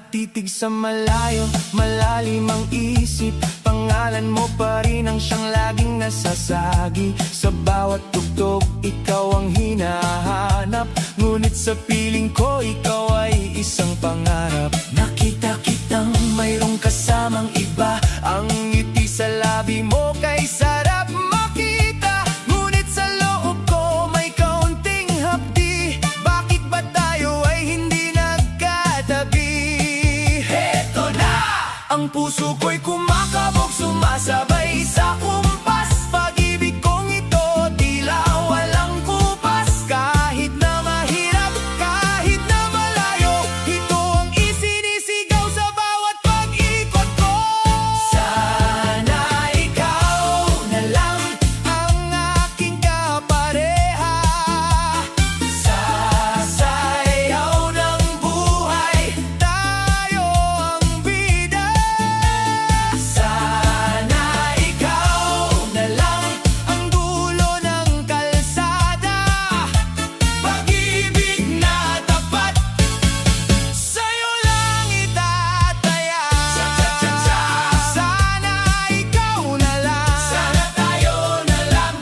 Nakatitig sa malayo, malalim ang isip. Pangalan mo pa rin ang siyang laging nasasagi. Sa bawat tugtog, ikaw ang hinahanap. Ngunit sa piling ko, ikaw ay isang pangarap. Nakita kitang mayroong kasamang iba. Ang ngiti sa labi mo kay sarap makita. Ngunit sa loob ko may kaunting hapdi. Bakit ba tayo ay hindi nagkatabi? Heto na! Ang puso ko'y kumakabog, sumasabay sa kumpas. Pag-ibig kong ito, tila walang kupas. Kahit na mahirap, kahit na malayo, ito ang isinisigaw sa bawat pag-ikot ko. Sana ikaw na lang ang aking kapareha. Sa sayaw ng buhay, tayo ang bida. Sana ikaw na lang ang dulo ng kalsada. Pag-ibig na tapat, sa'yo lang itataya. Sana ikaw na lang, sana tayo na lang.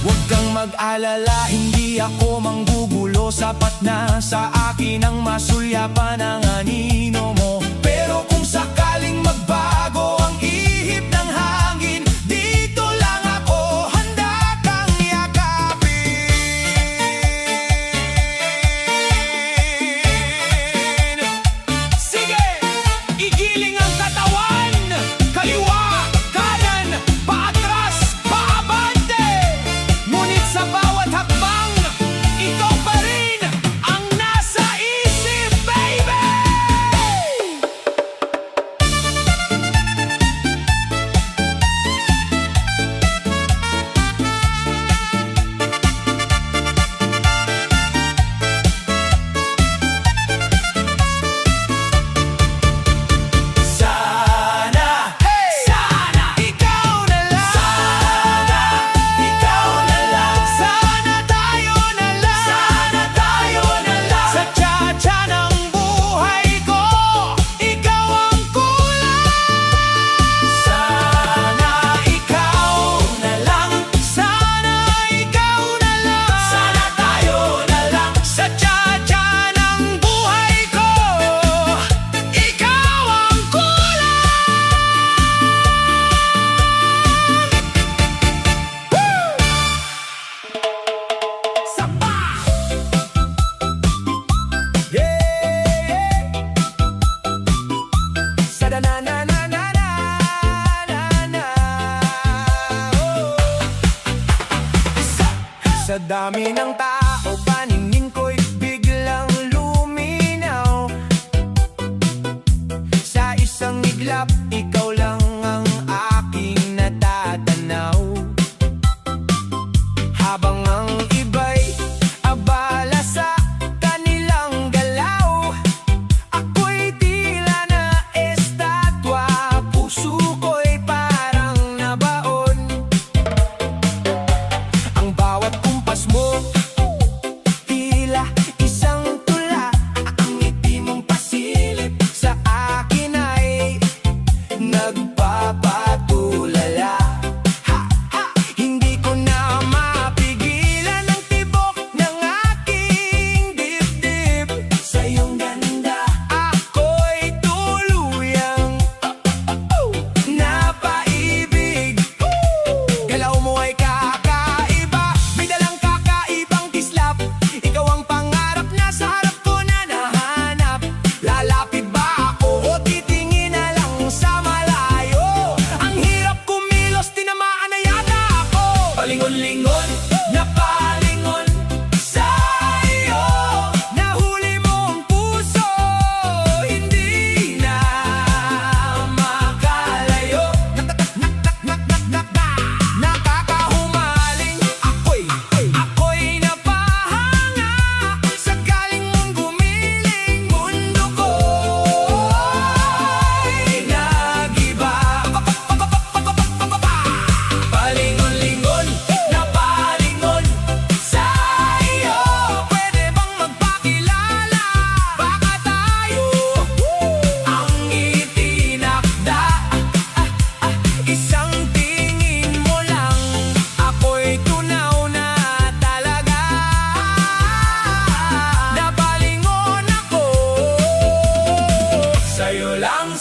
Huwag kang mag-alala, hindi ako manggugulo. Sapat na sa akin ang masulyapan ng anino mo. Pero kung sakaling magbago ang ihip ng hangin, dito lang ako, handa kang yakapin. Sige, igiling ang katawan, kaliwa, kanan, paatras, paabante. Ngunit sa bawat hakbang, ikaw pa rin ang nasa isip, baby! Sana, sana ikaw na lang. Sana ikaw na lang. Sana tayo na lang. Sana tayo na lang. Sa tsa-tsa ng buhay ko, ikaw ang kulang. Sana ikaw na lang. Sana ikaw na lang. Sana tayo na lang. Sa tsa-tsa ng buhay ko, ikaw ang kulang. Sapa! Yeah! Sa na na na na na na. Oh. Sa dami ng tao, paningin ko'y biglang luminaw. Sa isang iglap, ikaw lang ang aking natatanaw. Habang ang iba'y abala sa kanilang galaw, ako'y tila na estatwa. Puso ko'y parang nabaon. Ang bawat kumpas mo,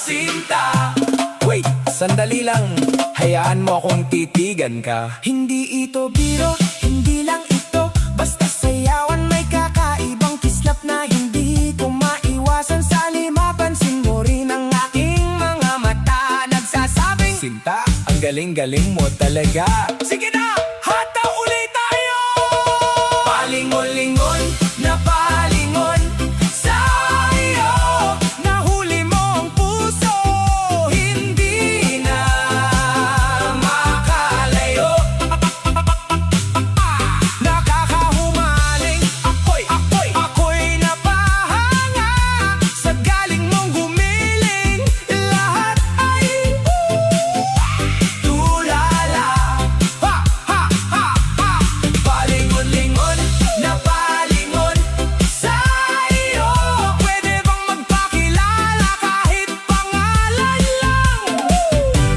sinta. Wait, sandali lang, hayaan mo akong titigan ka. Hindi ito biro, hindi lang ito basta sayawan, may kakaibang kislap na hindi ko maiwasan. Sali mapansin mo rin ang aking mga mata, nagsasabing Sinta, ang galing-galing mo talaga. sige na, hataw ulit tayo! Palingon-lingon na palingon sa iyo, Nahuli mo ang puso, hindi na makalayo. nakakahumaling. Ako'y napahanga sa galing mong gumiling. Lahat ay Tulala, ha, ha, ha, ha. palingon-lingon na palingon sa iyo. Pwede bang magpakilala kahit pangalan lang?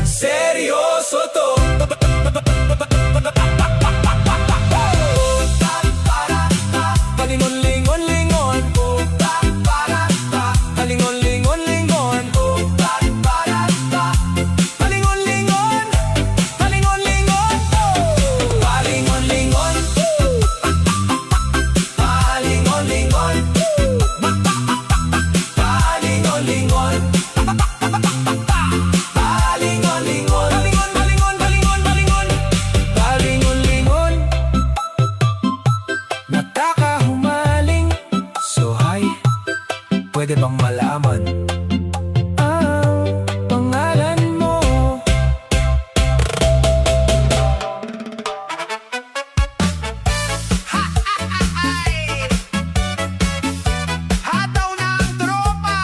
Seryoso to. Palingon-lingon-lingon, palingon-lingon-lingon, palingon-lingon, palingon-lingon, Palingon-lingon, palingon-lingon, palingon-lingon, palingon-lingon, palingon-lingon, palingon-lingon. Nakakahumaling. So hi, pwede bang malaman ang pangalan mo. Hataw na ang tropa!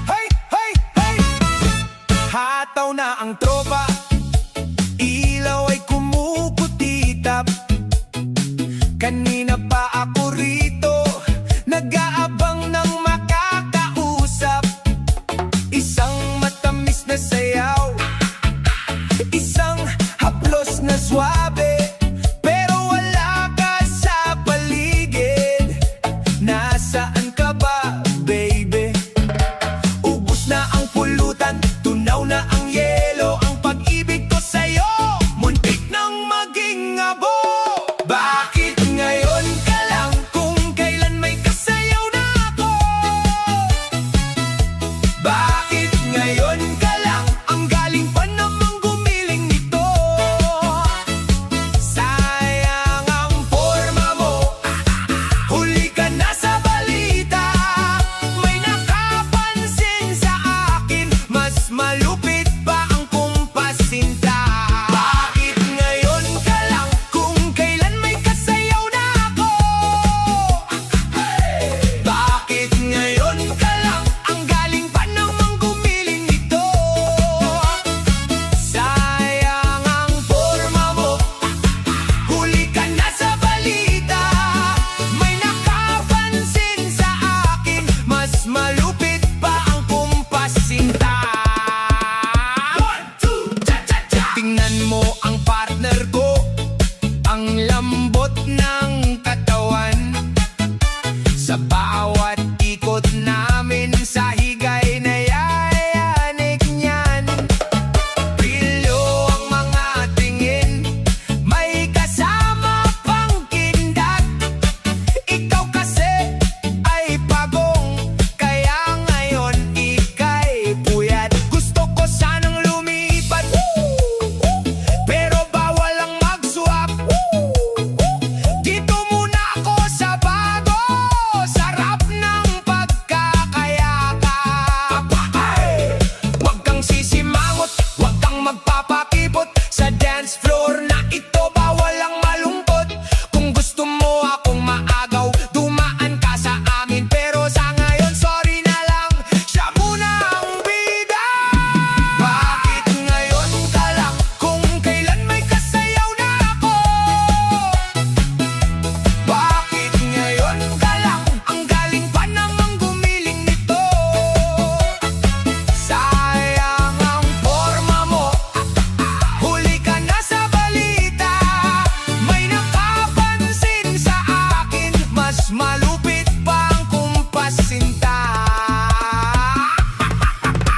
Hey, hey, hey! Hataw na ang tropa, ilaw ay kumukutitap. Kanina pa ako rito, nag